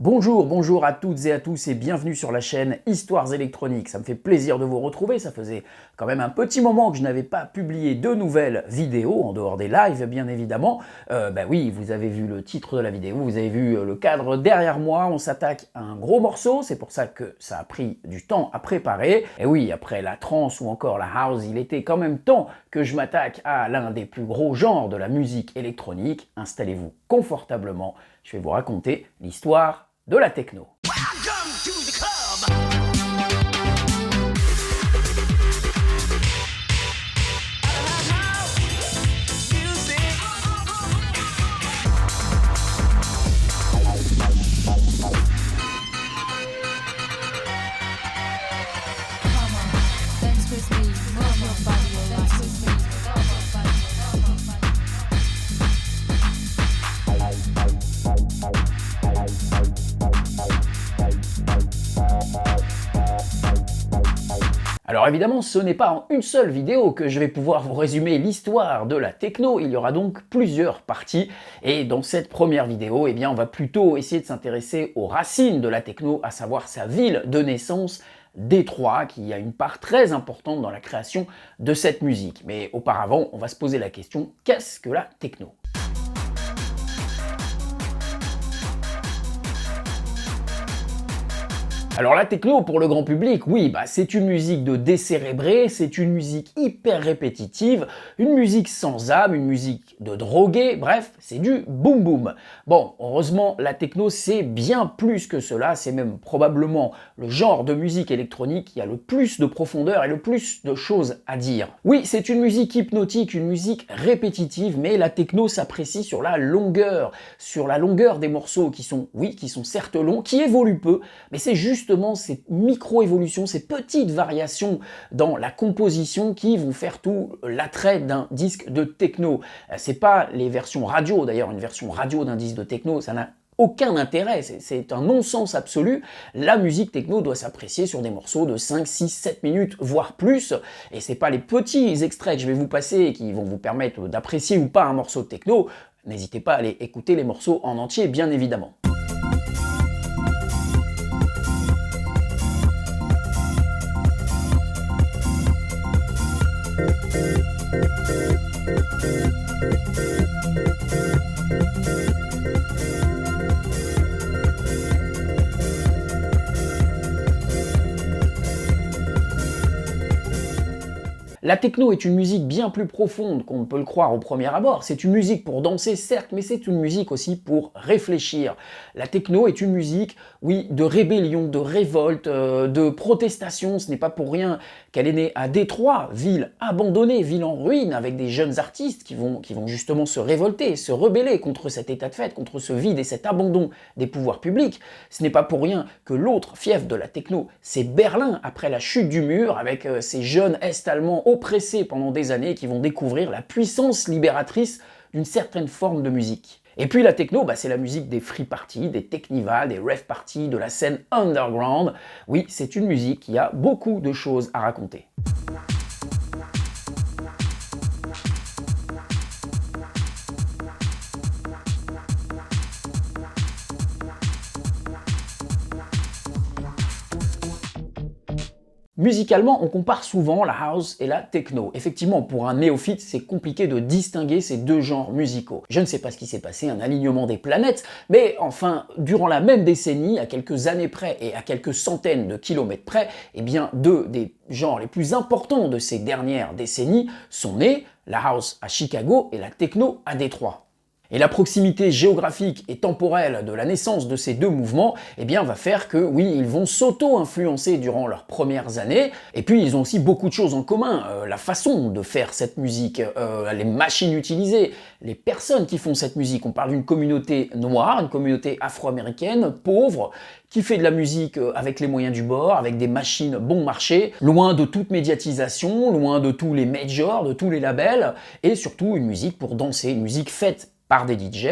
Bonjour à toutes et à tous et bienvenue sur la chaîne Histoires électroniques. Ça me fait plaisir de vous retrouver, ça faisait quand même un petit moment que je n'avais pas publié de nouvelles vidéos, en dehors des lives bien évidemment. Oui, vous avez vu le titre de la vidéo, vous avez vu le cadre derrière moi, on s'attaque à un gros morceau, c'est pour ça que ça a pris du temps à préparer. Et oui, après la trance ou encore la house, il était quand même temps que je m'attaque à l'un des plus gros genres de la musique électronique. Installez-vous confortablement, je vais vous raconter l'histoire de la techno. Alors évidemment, ce n'est pas en une seule vidéo que je vais pouvoir vous résumer l'histoire de la techno, il y aura donc plusieurs parties, et dans cette première vidéo, on va plutôt essayer de s'intéresser aux racines de la techno, à savoir sa ville de naissance, Détroit, qui a une part très importante dans la création de cette musique. Mais auparavant, on va se poser la question, qu'est-ce que la techno ? Alors la techno pour le grand public, oui, c'est une musique de décérébré, c'est une musique hyper répétitive, une musique sans âme, une musique de drogué, bref, c'est du boum boum. Bon, heureusement, la techno c'est bien plus que cela, c'est même probablement le genre de musique électronique qui a le plus de profondeur et le plus de choses à dire. Oui, c'est une musique hypnotique, une musique répétitive, mais la techno s'apprécie sur la longueur des morceaux qui sont certes longs, qui évoluent peu, mais c'est justement ces micro-évolutions, ces petites variations dans la composition qui vont faire tout l'attrait d'un disque de techno. C'est pas les versions radio, d'ailleurs une version radio d'un disque de techno, ça n'a aucun intérêt, c'est un non-sens absolu. La musique techno doit s'apprécier sur des morceaux de 5, 6, 7 minutes, voire plus, et c'est pas les petits extraits que je vais vous passer qui vont vous permettre d'apprécier ou pas un morceau de techno. N'hésitez pas à aller écouter les morceaux en entier, bien évidemment. La techno est une musique bien plus profonde qu'on ne peut le croire au premier abord. C'est une musique pour danser, certes, mais c'est une musique aussi pour réfléchir. La techno est une musique, oui, de rébellion, de révolte, de protestation. Ce n'est pas pour rien qu'elle est née à Détroit, ville abandonnée, ville en ruine, avec des jeunes artistes qui vont justement se révolter, se rebeller contre cet état de fait, contre ce vide et cet abandon des pouvoirs publics. Ce n'est pas pour rien que l'autre fief de la techno, c'est Berlin, après la chute du mur, avec ces jeunes Est-Allemands oppressés pendant des années qui vont découvrir la puissance libératrice d'une certaine forme de musique. Et puis la techno, c'est la musique des free parties, des technivals, des rave parties, de la scène underground. Oui, c'est une musique qui a beaucoup de choses à raconter. Musicalement, on compare souvent la house et la techno. Effectivement, pour un néophyte, c'est compliqué de distinguer ces deux genres musicaux. Je ne sais pas ce qui s'est passé, un alignement des planètes, mais enfin, durant la même décennie, à quelques années près et à quelques centaines de kilomètres près, deux des genres les plus importants de ces dernières décennies sont nés, la house à Chicago et la techno à Détroit. Et la proximité géographique et temporelle de la naissance de ces deux mouvements, va faire que, oui, ils vont s'auto-influencer durant leurs premières années, et puis ils ont aussi beaucoup de choses en commun, la façon de faire cette musique, les machines utilisées, les personnes qui font cette musique. On parle d'une communauté noire, une communauté afro-américaine, pauvre, qui fait de la musique avec les moyens du bord, avec des machines bon marché, loin de toute médiatisation, loin de tous les majors, de tous les labels, et surtout une musique pour danser, une musique faite par des DJ,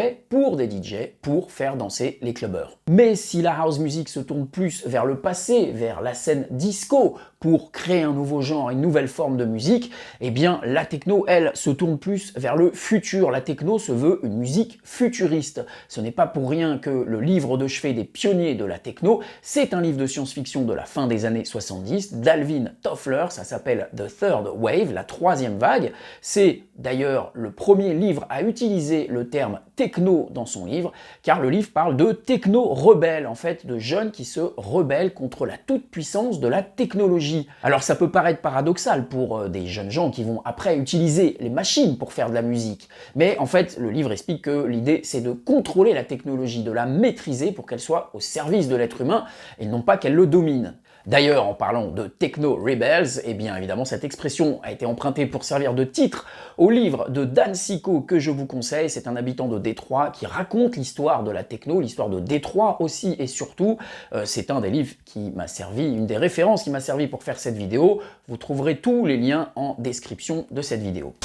pour faire danser les clubbers. Mais si la house music se tourne plus vers le passé, vers la scène disco, pour créer un nouveau genre, une nouvelle forme de musique, eh bien la techno, elle, se tourne plus vers le futur. La techno se veut une musique futuriste. Ce n'est pas pour rien que le livre de chevet des pionniers de la techno, c'est un livre de science-fiction de la fin des années 70, d'Alvin Toffler, ça s'appelle The Third Wave, la troisième vague. C'est d'ailleurs le premier livre à utiliser le terme techno dans son livre, car le livre parle de techno-rebelles, en fait, de jeunes qui se rebellent contre la toute-puissance de la technologie. Alors ça peut paraître paradoxal pour des jeunes gens qui vont après utiliser les machines pour faire de la musique, mais en fait le livre explique que l'idée c'est de contrôler la technologie, de la maîtriser pour qu'elle soit au service de l'être humain et non pas qu'elle le domine. D'ailleurs, en parlant de techno-rebels, eh bien évidemment cette expression a été empruntée pour servir de titre au livre de Dan Sicko que je vous conseille. C'est un habitant de Détroit qui raconte l'histoire de la techno, l'histoire de Détroit aussi et surtout. C'est un des livres qui m'a servi, une des références qui m'a servi pour faire cette vidéo. Vous trouverez tous les liens en description de cette vidéo.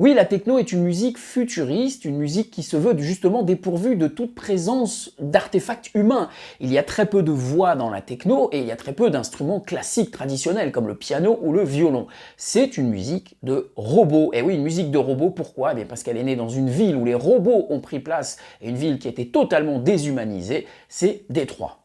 Oui, la techno est une musique futuriste, une musique qui se veut justement dépourvue de toute présence d'artefacts humains. Il y a très peu de voix dans la techno et il y a très peu d'instruments classiques traditionnels comme le piano ou le violon. C'est une musique de robots. Et oui, une musique de robots, pourquoi? Eh bien parce qu'elle est née dans une ville où les robots ont pris place et une ville qui était totalement déshumanisée, c'est Détroit.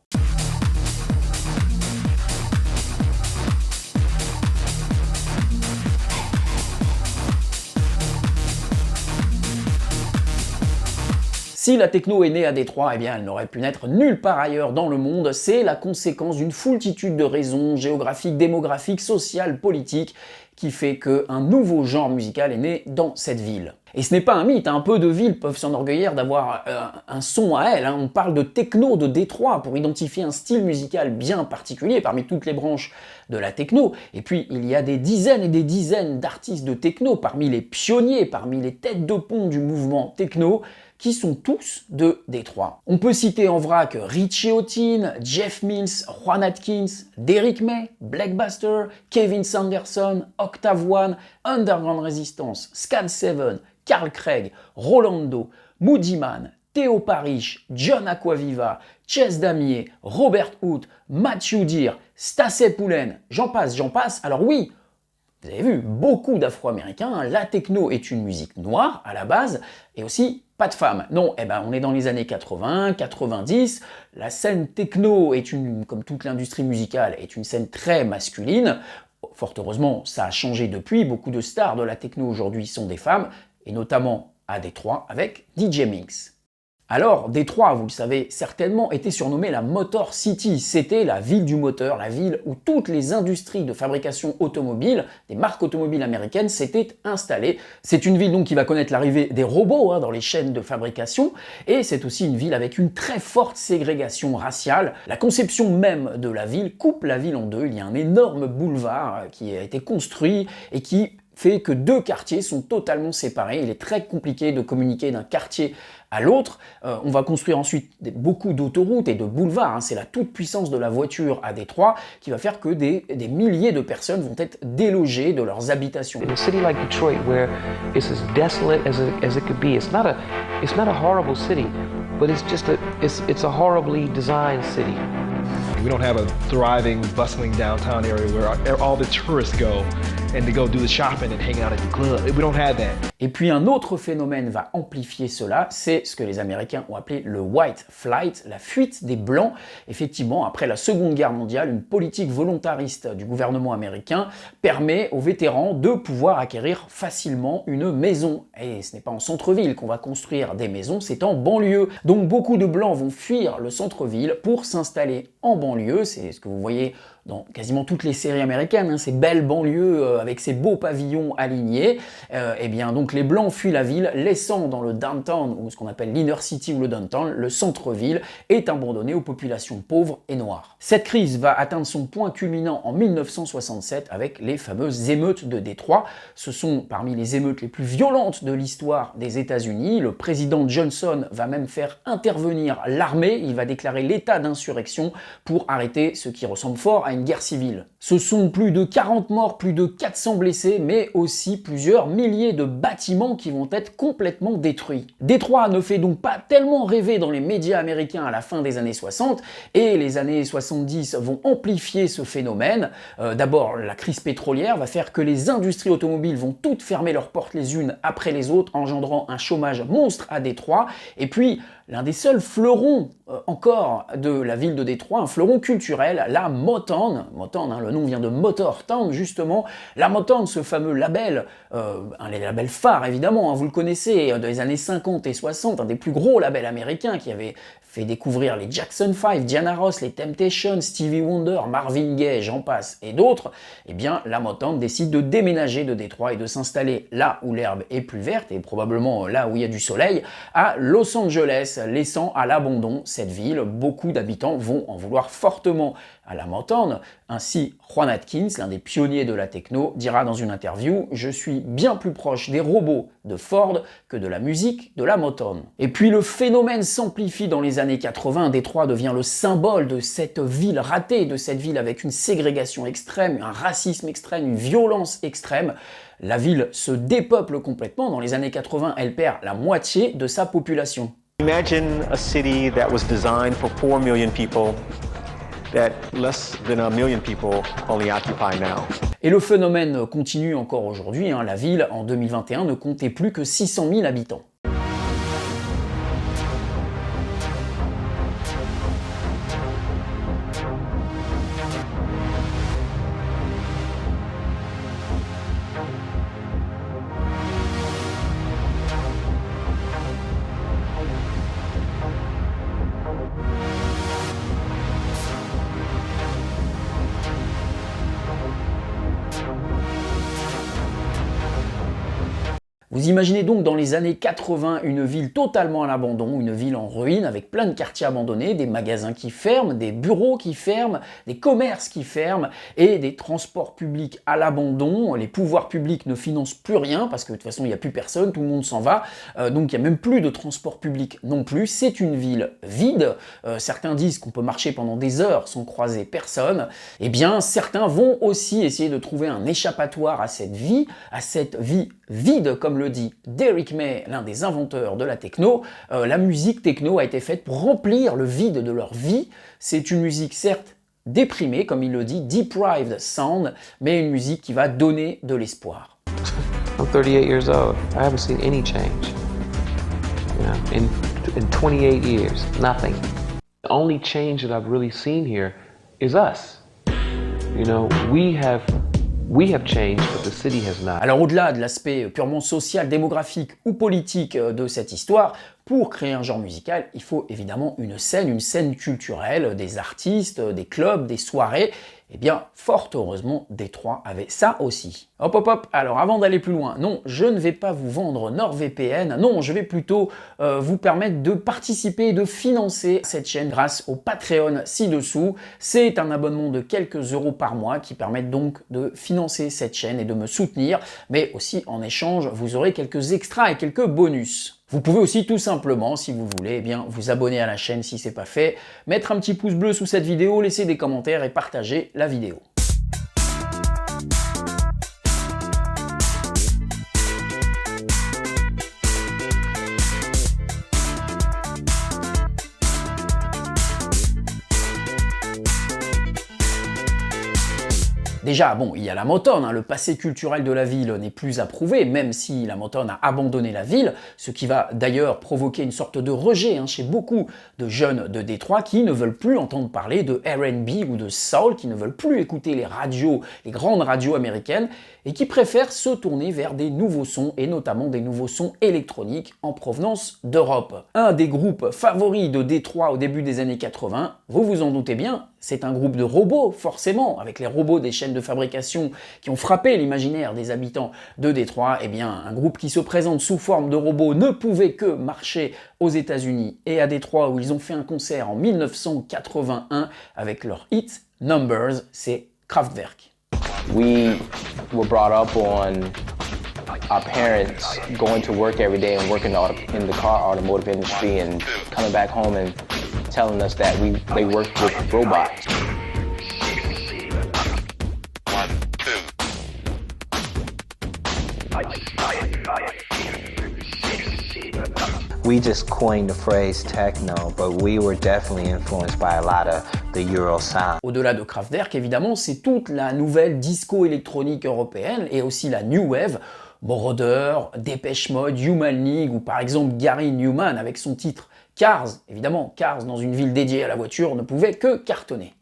Si la techno est née à Détroit, eh bien elle n'aurait pu naître nulle part ailleurs dans le monde. C'est la conséquence d'une foultitude de raisons géographiques, démographiques, sociales, politiques, qui fait qu'un nouveau genre musical est né dans cette ville. Et ce n'est pas un mythe, un peu de villes peuvent s'enorgueillir d'avoir un son à elles. On parle de techno de Détroit pour identifier un style musical bien particulier parmi toutes les branches de la techno. Et puis il y a des dizaines et des dizaines d'artistes de techno parmi les pionniers, parmi les têtes de pont du mouvement techno, qui sont tous de Détroit. On peut citer en vrac Richie Hawtin, Jeff Mills, Juan Atkins, Derrick May, Black Buster, Kevin Sanderson, Octave One, Underground Resistance, Scan 7, Carl Craig, Rolando, Moody Man, Theo Parrish, John Aquaviva, Chess Damier, Robert Hood, Matthew Dear, Stacey Pullen, j'en passe. Alors oui, vous avez vu, beaucoup d'Afro-Américains, la techno est une musique noire à la base, et aussi pas de femmes. Non, eh ben on est dans les années 80, 90, la scène techno est comme toute l'industrie musicale, est une scène très masculine. Fort heureusement, ça a changé depuis, beaucoup de stars de la techno aujourd'hui sont des femmes, et notamment à Détroit avec DJ Mix. Alors, Détroit, vous le savez certainement, était surnommée la Motor City. C'était la ville du moteur, la ville où toutes les industries de fabrication automobile, des marques automobiles américaines, s'étaient installées. C'est une ville donc qui va connaître l'arrivée des robots dans les chaînes de fabrication, et c'est aussi une ville avec une très forte ségrégation raciale. La conception même de la ville coupe la ville en deux. Il y a un énorme boulevard qui a été construit et qui fait que deux quartiers sont totalement séparés. Il est très compliqué de communiquer d'un quartier à l'autre. On va construire ensuite beaucoup d'autoroutes et de boulevards. C'est la toute-puissance de la voiture à Détroit qui va faire que des milliers de personnes vont être délogées de leurs habitations. In a city like Detroit, where it's as desolate as it could be, it's not a horrible city, but it's a horribly designed city. We don't have a thriving, bustling downtown area where all the tourists go and they go do the shopping and hang out at the club. We don't have that. Et puis un autre phénomène va amplifier cela, c'est ce que les Américains ont appelé le White Flight, la fuite des Blancs. Effectivement, après la Seconde Guerre mondiale, une politique volontariste du gouvernement américain permet aux vétérans de pouvoir acquérir facilement une maison. Et ce n'est pas en centre-ville qu'on va construire des maisons, c'est en banlieue. Donc beaucoup de Blancs vont fuir le centre-ville pour s'installer en banlieue. C'est ce que vous voyez dans quasiment toutes les séries américaines, ces belles banlieues avec ses beaux pavillons alignés. Eh bien donc les Blancs fuient la ville, laissant dans le downtown, ou ce qu'on appelle l'inner city ou le downtown, le centre-ville, est abandonné aux populations pauvres et noires. Cette crise va atteindre son point culminant en 1967 avec les fameuses émeutes de Détroit. Ce sont parmi les émeutes les plus violentes de l'histoire des États-Unis. Le président Johnson va même faire intervenir l'armée, il va déclarer l'état d'insurrection pour arrêter ce qui ressemble fort à une guerre civile. Ce sont plus de 40 morts, plus de 400 blessés, mais aussi plusieurs milliers de bâtiments qui vont être complètement détruits. Détroit ne fait donc pas tellement rêver dans les médias américains à la fin des années 60, et les années 70 vont amplifier ce phénomène. D'abord, la crise pétrolière va faire que les industries automobiles vont toutes fermer leurs portes les unes après les autres, engendrant un chômage monstre à Détroit. Et puis, l'un des seuls fleurons encore de la ville de Détroit, un fleuron culturel, la Motown. Motown, hein, le nom vient de Motor Town, justement. La Motown, ce fameux label, un des labels phares évidemment, hein, vous le connaissez, des années 50 et 60, un des plus gros labels américains qui avait fait découvrir les Jackson 5, Diana Ross, les Temptations, Stevie Wonder, Marvin Gaye, j'en passe, et d'autres. Eh bien, la Motown décide de déménager de Détroit et de s'installer là où l'herbe est plus verte, et probablement là où il y a du soleil, à Los Angeles, laissant à l'abandon cette ville. Beaucoup d'habitants vont en vouloir fortement à la Motown. Ainsi, Juan Atkins, l'un des pionniers de la techno, dira dans une interview « Je suis bien plus proche des robots de Ford que de la musique de la Motown ». Et puis le phénomène s'amplifie dans les années 80. Détroit devient le symbole de cette ville ratée, de cette ville avec une ségrégation extrême, un racisme extrême, une violence extrême. La ville se dépeuple complètement. Dans les années 80, elle perd la moitié de sa population. Imagine a city that was designed for 4 million people that less than 1 million people only occupy now. Et le phénomène continue encore aujourd'hui. La ville, en 2021, ne comptait plus que 600 000 habitants. Vous imaginez donc dans les années 80 une ville totalement à l'abandon, une ville en ruine avec plein de quartiers abandonnés, des magasins qui ferment, des bureaux qui ferment, des commerces qui ferment et des transports publics à l'abandon. Les pouvoirs publics ne financent plus rien parce que de toute façon il n'y a plus personne, tout le monde s'en va, donc il n'y a même plus de transport public non plus. C'est une ville vide. Certains disent qu'on peut marcher pendant des heures sans croiser personne. Eh bien certains vont aussi essayer de trouver un échappatoire à cette vie vide, comme le dit Derrick May, l'un des inventeurs de la techno. La musique techno a été faite pour remplir le vide de leur vie. C'est une musique certes déprimée, comme il le dit, deprived sound, mais une musique qui va donner de l'espoir. I'm 38 years old. I haven't seen any change. You know, in 28 years, nothing. The only change that I've really seen here is us. You know, we have changed, but the city has not. Alors au-delà de l'aspect purement social, démographique ou politique de cette histoire, pour créer un genre musical, il faut évidemment une scène culturelle, des artistes, des clubs, des soirées. Eh bien, fort heureusement, Détroit avait ça aussi. Hop hop hop, alors avant d'aller plus loin, non, je ne vais pas vous vendre NordVPN, non, je vais plutôt vous permettre de participer et de financer cette chaîne grâce au Patreon ci-dessous. C'est un abonnement de quelques euros par mois qui permettent donc de financer cette chaîne et de me soutenir, mais aussi en échange, vous aurez quelques extras et quelques bonus. Vous pouvez aussi tout simplement, si vous voulez, eh bien, vous abonner à la chaîne si ce n'est pas fait, mettre un petit pouce bleu sous cette vidéo, laisser des commentaires et partager la vidéo. Déjà, bon, il y a la Motown, le passé culturel de la ville n'est plus à prouver, même si la Motown a abandonné la ville, ce qui va d'ailleurs provoquer une sorte de rejet chez beaucoup de jeunes de Détroit qui ne veulent plus entendre parler de R&B ou de soul, qui ne veulent plus écouter les radios, les grandes radios américaines, et qui préfèrent se tourner vers des nouveaux sons, et notamment des nouveaux sons électroniques en provenance d'Europe. Un des groupes favoris de Détroit au début des années 80, vous vous en doutez bien, C'est un groupe de robots, forcément, avec les robots des chaînes de fabrication qui ont frappé l'imaginaire des habitants de Détroit. Eh bien, un groupe qui se présente sous forme de robots ne pouvait que marcher aux États-Unis et à Détroit, où ils ont fait un concert en 1981 avec leur hit Numbers, c'est Kraftwerk. We were brought up on our parents going to work every day and working in the car automotive industry and coming back home and telling us that they worked with robots. We just coined the phrase techno, but we were definitely influenced by a lot of the Euro sound. Au-delà de Kraftwerk, évidemment, c'est toute la nouvelle disco électronique européenne et aussi la New Wave, Moroder, Depeche Mode, Human League ou par exemple Gary Newman avec son titre Cars. Évidemment, Cars dans une ville dédiée à la voiture ne pouvait que cartonner.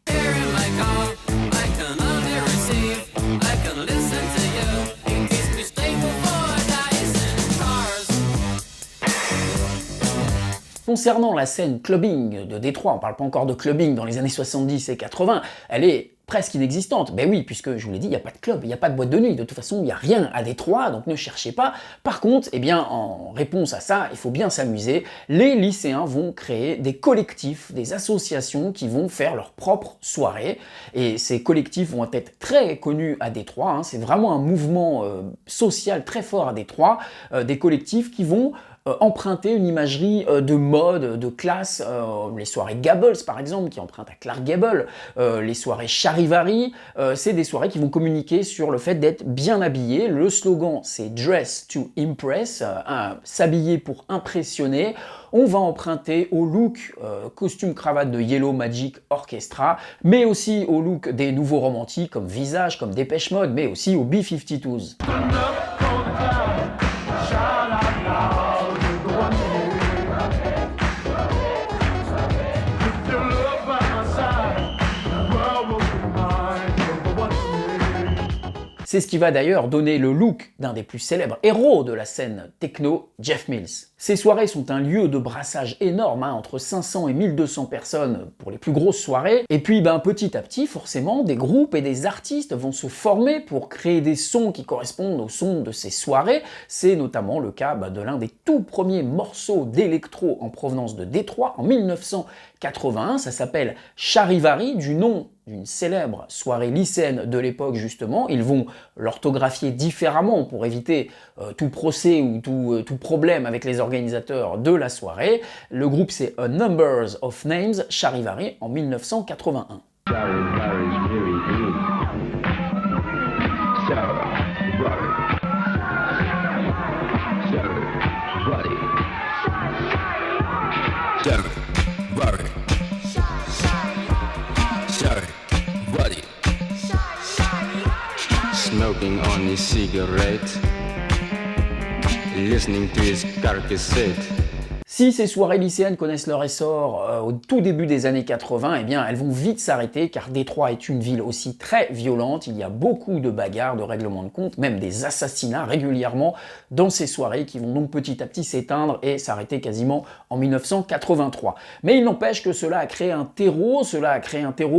Concernant la scène clubbing de Détroit, on ne parle pas encore de clubbing dans les années 70 et 80, elle est presque inexistante. Ben oui, puisque je vous l'ai dit, il n'y a pas de club, il n'y a pas de boîte de nuit, de toute façon il n'y a rien à Détroit, donc ne cherchez pas. Par contre, eh bien, en réponse à ça, il faut bien s'amuser, les lycéens vont créer des collectifs, des associations qui vont faire leurs propres soirées, et ces collectifs vont être très connus à Détroit, hein. C'est vraiment un mouvement social très fort à Détroit, des collectifs qui vont emprunter une imagerie de mode, de classe, les soirées Gables par exemple, qui empruntent à Clark Gable, les soirées Charivari, c'est des soirées qui vont communiquer sur le fait d'être bien habillé. Le slogan c'est « Dress to Impress », s'habiller pour impressionner. On va emprunter au look costume-cravate de Yellow Magic Orchestra, mais aussi au look des nouveaux romantiques comme Visage, comme Depeche Mode, mais aussi aux B-52s. C'est ce qui va d'ailleurs donner le look d'un des plus célèbres héros de la scène techno, Jeff Mills. Ces soirées sont un lieu de brassage énorme, hein, entre 500 et 1200 personnes pour les plus grosses soirées. Et puis petit à petit, forcément, des groupes et des artistes vont se former pour créer des sons qui correspondent aux sons de ces soirées. C'est notamment le cas de l'un des tout premiers morceaux d'électro en provenance de Détroit en 1981. Ça s'appelle Charivari, du nom d'une célèbre soirée lycéenne de l'époque justement. Ils vont l'orthographier différemment pour éviter tout procès ou tout problème avec les organisateurs de la soirée. Le groupe c'est A Numbers of Names, Charivari en 1981. Smoking on his cigarette, listening to his cassette. Si ces soirées lycéennes connaissent leur essor au tout début des années 80, eh bien elles vont vite s'arrêter car Détroit est une ville aussi très violente, il y a beaucoup de bagarres, de règlements de compte, même des assassinats régulièrement dans ces soirées qui vont donc petit à petit s'éteindre et s'arrêter quasiment en 1983. Mais il n'empêche que cela a créé un terreau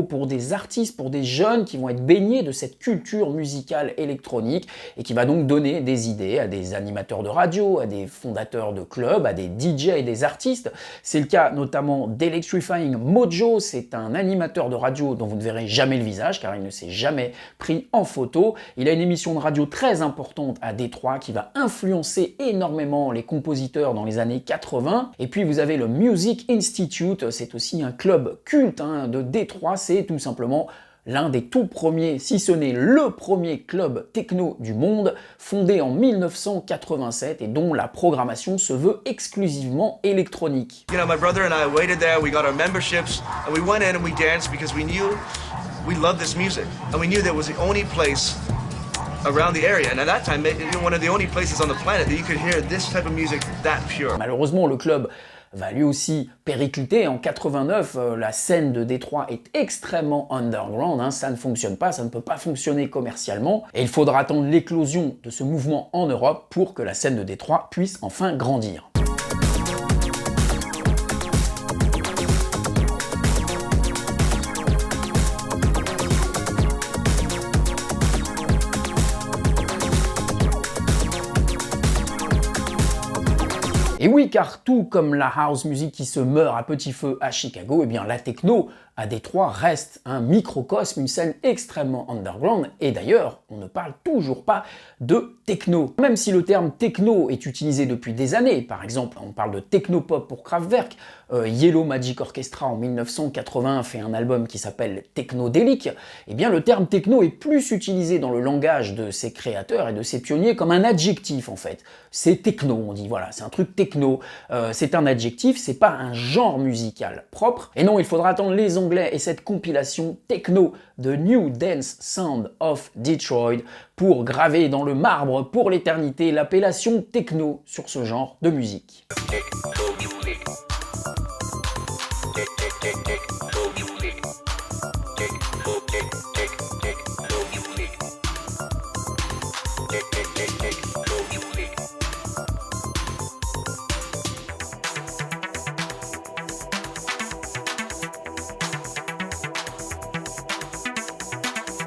pour des artistes, pour des jeunes qui vont être baignés de cette culture musicale électronique et qui va donc donner des idées à des animateurs de radio, à des fondateurs de clubs, à des DJ et des artistes. C'est le cas notamment d'Electrifying Mojo, c'est un animateur de radio dont vous ne verrez jamais le visage car il ne s'est jamais pris en photo. Il a une émission de radio très importante à Détroit qui va influencer énormément les compositeurs dans les années 80. Et puis vous avez le Music Institute, c'est aussi un club culte de Détroit, c'est tout simplement l'un des tout premiers, si ce n'est le premier club techno du monde, fondé en 1987 et dont la programmation se veut exclusivement électronique. You know, my brother and I waited there, we got our memberships, and we went in and we danced because we knew we loved this music. And we knew that was the only place around the area. And at that time, one of the only places on the planet that you could hear this type of music that pure. Malheureusement, le club va lui aussi péricliter. En 89, la scène de Détroit est extrêmement underground, ça ne fonctionne pas, ça ne peut pas fonctionner commercialement, et il faudra attendre l'éclosion de ce mouvement en Europe pour que la scène de Détroit puisse enfin grandir. Et oui, car tout comme la house music qui se meurt à petit feu à Chicago, eh bien la techno à Détroit reste un microcosme, une scène extrêmement underground, et d'ailleurs, on ne parle toujours pas de techno. Même si le terme techno est utilisé depuis des années, par exemple, on parle de technopop pour Kraftwerk, Yellow Magic Orchestra en 1980 fait un album qui s'appelle Technodélique, eh bien le terme techno est plus utilisé dans le langage de ses créateurs et de ses pionniers comme un adjectif en fait. C'est techno, on dit, voilà, c'est un truc techno, c'est un adjectif, c'est pas un genre musical propre. Et non, il faudra attendre les Anglais et cette compilation techno de New Dance Sound of Detroit pour graver dans le marbre pour l'éternité l'appellation techno sur ce genre de musique.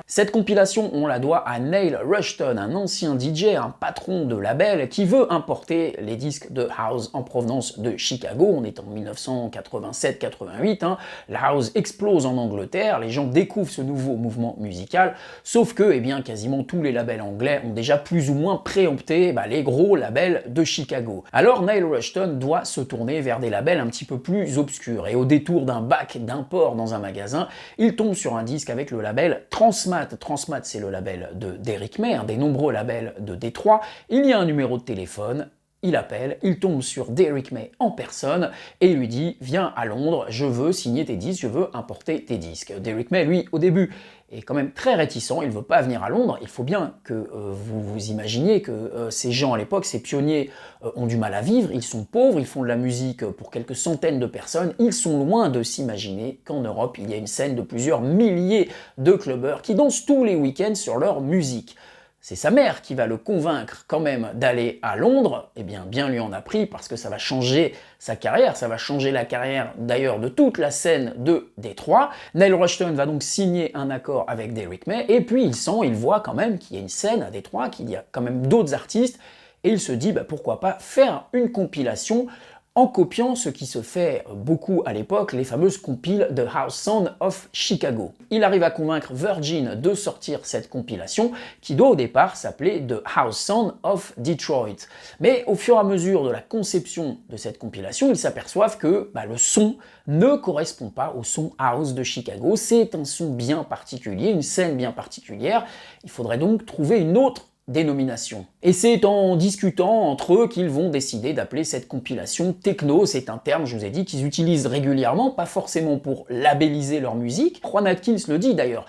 Cette compilation, on la doit à Neil Rushton, un ancien DJ, un patron de label, qui veut importer les disques de house en provenance de Chicago. On est en 1987-88, hein. La house explose en Angleterre, les gens découvrent ce nouveau mouvement musical, sauf que eh bien, quasiment tous les labels anglais ont déjà plus ou moins préempté les gros labels de Chicago. Alors Neil Rushton doit se tourner vers des labels un petit peu plus obscurs, et au détour d'un bac d'import dans un magasin, il tombe sur un disque avec le label Transmat. Transmat, c'est le label d'Eric May, un des nombreux labels de Détroit. Il y a un numéro de téléphone, il appelle, il tombe sur Derrick May en personne et il lui dit « Viens à Londres, je veux signer tes disques, je veux importer tes disques ». Derrick May, lui, au début, est quand même très réticent, il ne veut pas venir à Londres. Il faut bien que vous vous imaginiez que ces gens à l'époque, ces pionniers, ont du mal à vivre, ils sont pauvres, ils font de la musique pour quelques centaines de personnes, ils sont loin de s'imaginer qu'en Europe, il y a une scène de plusieurs milliers de clubbers qui dansent tous les week-ends sur leur musique. C'est sa mère qui va le convaincre quand même d'aller à Londres, eh bien lui en a pris parce que ça va changer sa carrière, ça va changer la carrière d'ailleurs de toute la scène de Détroit. Neil Rushton va donc signer un accord avec Derrick May et puis il voit quand même qu'il y a une scène à Détroit, qu'il y a quand même d'autres artistes et il se dit pourquoi pas faire une compilation en copiant ce qui se fait beaucoup à l'époque, les fameuses compiles de House Sound of Chicago. Il arrive à convaincre Virgin de sortir cette compilation, qui doit au départ s'appeler The House Sound of Detroit. Mais au fur et à mesure de la conception de cette compilation, ils s'aperçoivent que le son ne correspond pas au son house de Chicago. C'est un son bien particulier, une scène bien particulière. Il faudrait donc trouver une autre dénomination. Et c'est en discutant entre eux qu'ils vont décider d'appeler cette compilation techno. C'est un terme, je vous ai dit, qu'ils utilisent régulièrement, pas forcément pour labelliser leur musique. Juan Atkins le dit d'ailleurs,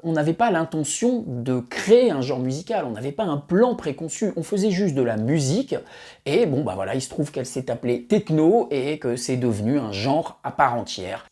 on n'avait pas l'intention de créer un genre musical, on n'avait pas un plan préconçu, on faisait juste de la musique, et voilà, il se trouve qu'elle s'est appelée techno et que c'est devenu un genre à part entière.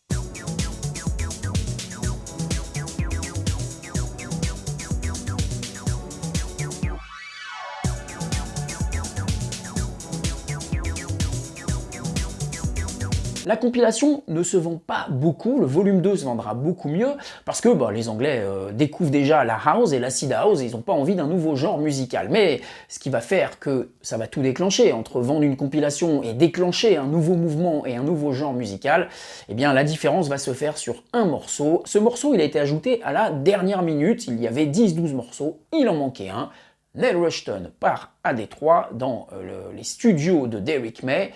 La compilation ne se vend pas beaucoup, le volume 2 se vendra beaucoup mieux, parce que les Anglais découvrent déjà la house et l'acid house, et ils n'ont pas envie d'un nouveau genre musical. Mais ce qui va faire que ça va tout déclencher, entre vendre une compilation et déclencher un nouveau mouvement et un nouveau genre musical, eh bien la différence va se faire sur un morceau. Ce morceau, il a été ajouté à la dernière minute, il y avait 10-12 morceaux, il en manquait un. Neil Rushton part à Détroit dans les studios de Derrick May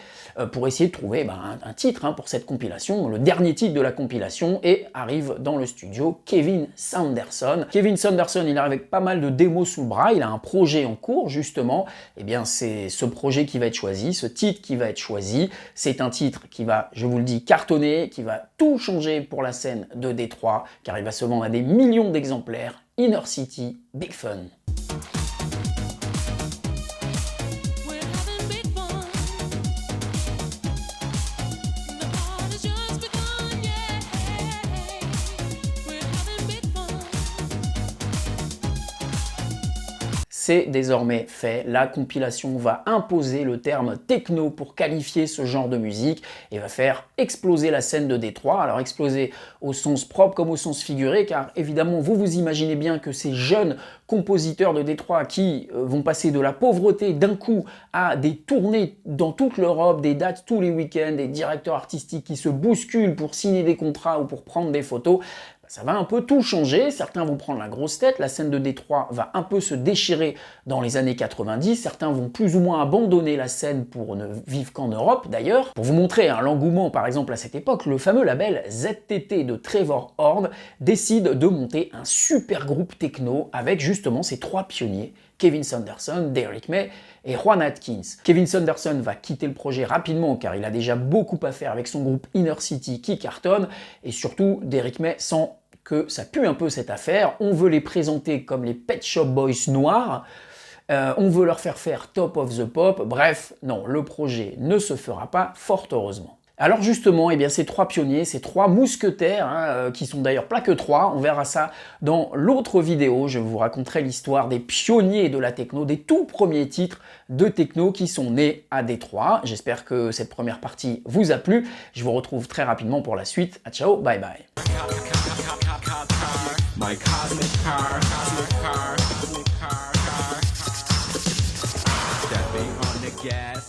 pour essayer de trouver un titre pour cette compilation, le dernier titre de la compilation, et arrive dans le studio Kevin Saunderson. Kevin Saunderson, il arrive avec pas mal de démos sous le bras, il a un projet en cours justement, et bien c'est ce projet qui va être choisi, ce titre qui va être choisi, c'est un titre qui va, je vous le dis, cartonner, qui va tout changer pour la scène de Détroit, car il va se vendre à des millions d'exemplaires, Inner City, Big Fun. c'est désormais fait. La compilation va imposer le terme techno pour qualifier ce genre de musique et va faire exploser la scène de Détroit. Alors exploser au sens propre comme au sens figuré, car évidemment vous imaginez bien que ces jeunes compositeurs de Détroit qui vont passer de la pauvreté d'un coup à des tournées dans toute l'Europe, des dates tous les week-ends, des directeurs artistiques qui se bousculent pour signer des contrats ou pour prendre des photos, ça va un peu tout changer. Certains vont prendre la grosse tête, la scène de Détroit va un peu se déchirer dans les années 90, certains vont plus ou moins abandonner la scène pour ne vivre qu'en Europe d'ailleurs. Pour vous montrer l'engouement par exemple à cette époque, le fameux label ZTT de Trevor Horn décide de monter un super groupe techno avec justement ces trois pionniers, Kevin Saunderson, Derrick May et Juan Atkins. Kevin Saunderson va quitter le projet rapidement car il a déjà beaucoup à faire avec son groupe Inner City qui cartonne, et surtout Derrick May sent que ça pue un peu cette affaire. On veut les présenter comme les Pet Shop Boys noirs, on veut leur faire Top of the Pop, bref, non, le projet ne se fera pas, fort heureusement. Alors justement, eh bien, ces trois pionniers, ces trois mousquetaires, qui sont d'ailleurs pas que trois, on verra ça dans l'autre vidéo, je vous raconterai l'histoire des pionniers de la techno, des tout premiers titres de techno qui sont nés à Détroit. J'espère que cette première partie vous a plu, je vous retrouve très rapidement pour la suite, à ciao, bye bye. My cosmic car, stepping on the gas.